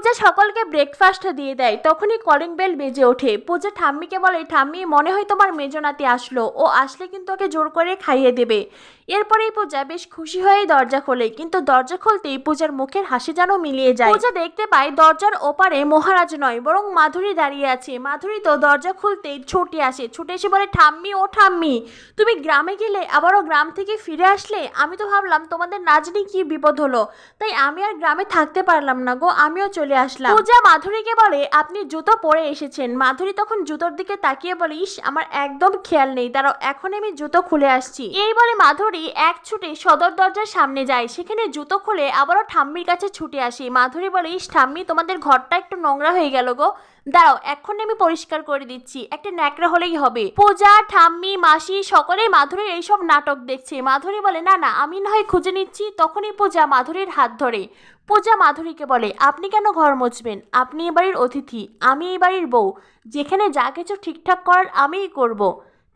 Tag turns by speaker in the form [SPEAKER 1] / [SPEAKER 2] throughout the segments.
[SPEAKER 1] পূজা সকলকে ব্রেকফাস্ট দিয়ে দেয়। তখনই কলিং বেল বেজে ওঠে। পূজা ঠাম্মিকে বলে, ঠাম্মি মনে হয় তোমার মেজো নাতি আসলো, ও আসলে কিন্তু ওকে জোর করে খাইয়ে দেবে। এরপরেই পূজা বেশ খুশি হয়েই দরজা খোলে, কিন্তু দরজা খুলতেই পূজার মুখের হাসি যেন মিলিয়ে যায়। পূজা দেখতে পায় দরজার ওপারে মহারাজ নয় বরং মাধুরী দাঁড়িয়ে আছে। মাধুরী তো দরজা খুলতেই ছুটে আসে, ছুটে এসে বলে, ঠাম্মি ও ঠাম্মি, তুমি গ্রামে গেলে আবারও গ্রাম থেকে ফিরে আসলে। আমি তো ভাবলাম তোমাদের না জানি কি বিপদ হলো, তাই আমি আর গ্রামে থাকতে পারলাম না গো, আমিও চলে আসলাম। পূজা মাধুরীকে বলে, আপনি জুতো পরে এসেছেন। মাধুরী তখন জুতোর দিকে তাকিয়ে বলে, ইস আমার একদম খেয়াল নেই, দাঁড়াও এখন আমি জুতো খুলে আসছি। এই বলে মাধুরী এক ছুটে সদর দরজার সামনে যায়, সেখানে জুতো খুলে আবারও ঠাম্মির কাছে ছুটে আসে। মাধুরী বলে, ইস ঠাম্মি তোমাদের ঘরটা একটু নোংরা হয়ে গেল গো, দাঁড়াও এখন আমি পরিষ্কার করে দিচ্ছি, একটা ন্যাকড়া হলেই হবে। পূজা, ঠাম্মি, মাসি সকলেই মাধুরীর এইসব নাটক দেখছে। মাধুরী বলে, না না আমি না হয় খুঁজে নিচ্ছি। তখনই পূজা মাধুরীর হাত ধরে। পূজা মাধুরীকে বলে, আপনি কেন ঘর মুছবেন? আপনি এ বাড়ির অতিথি, আমি এই বাড়ির বউ, যেখানে যা কিছু ঠিকঠাক করার আমিই করব।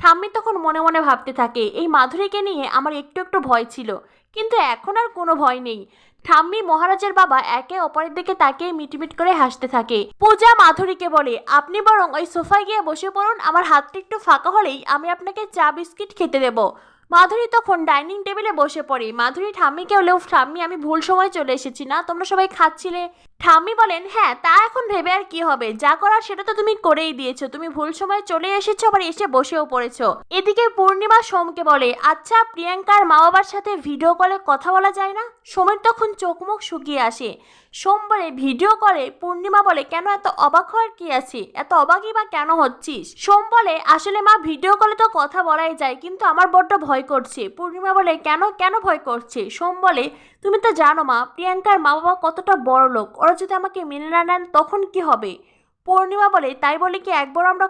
[SPEAKER 1] ঠাম্মি তখন মনে মনে ভাবতে থাকে, এই মাধুরীকে নিয়ে আমার একটু একটু ভয় ছিল, কিন্তু এখন আর কোনো ভয় নেই। ঠাম্মি মহারাজের বাবা একে অপরের দিকে তাকিয়ে মিটমিট করে হাসতে থাকে। পূজা মাধুরীকে বলে, আপনি বরং ওই সোফায় গিয়ে বসে পড়ুন, আমার হাতটা একটু ফাঁকা হলেই আমি আপনাকে চা বিস্কিট খেতে দেবো। মাধুরী তখন ডাইনিং টেবিলে বসে পড়ে। মাধুরী ঠাম্মিকে বলেও, ঠাম্মি আমি ভুল সময় চলে এসেছি না, তোমরা সবাই খাচ্ছিলে। ঠাম্মি বলেন, হ্যাঁ তা এখন ভেবে আর কি হবে, যা করার সেটা তো তুমি করেই দিয়েছো, তুমি ভুল সময় চলে এসেছো, আবার এসে বসেও পড়েছো। এদিকে পূর্ণিমা সোমকে বলে, আচ্ছা প্রিয়াঙ্কার মা বাবার সাথে ভিডিও কলে কথা বলা যায় না? সোমের তখন চোখ মুখ শুকিয়ে আসে। সোম বলে, ভিডিও কলে? পূর্ণিমা বলে, কেন এত অবাক হওয়ার কি আছে, এত অবাকই বা কেন হচ্ছিস? সোম বলে, আসলে মা ভিডিও কলে তো কথা বলাই যায়, কিন্তু আমার বড্ড ভয় করছে। পূর্ণিমা বলে, কেন কেন ভয় করছে? সোম বলে, তুমি তো জানো মা প্রিয়াঙ্কার মা বাবা কতটা বড় লোক, ওরা যদি আমাকে মেনে না নেন তখন কি হবে? পূর্ণিমা বলে, তাই বলে কি একবার আমরা